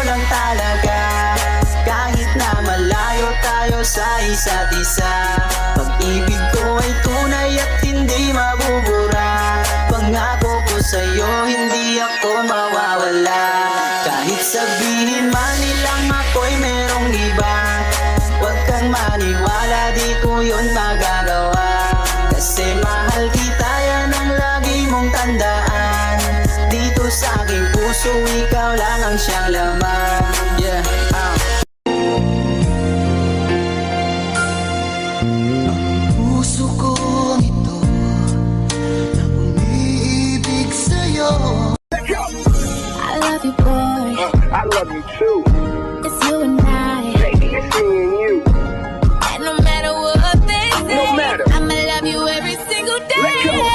ikaw lang talaga. Kahit na malayo tayo sa isa't isa, pag-ibig ko ay tunay at hindi mabubura. Pangako ko sa'yo, hindi ako mawawala. Kahit sabihin man nilang ako'y merong iba, huwag kang maniwala, di ko yun magagawa. Kasi mahal kita, yan ang lagi mong tandaan. Dito sa aking puso, ikaw lang ang siyang laman. Yeah, Puso ko ito na umiibig sa'yo. I love you, boy. I love you too. It's you and I. Baby, it's me and you. And no matter what they say, No matter. I'ma love you every single day. Let's go.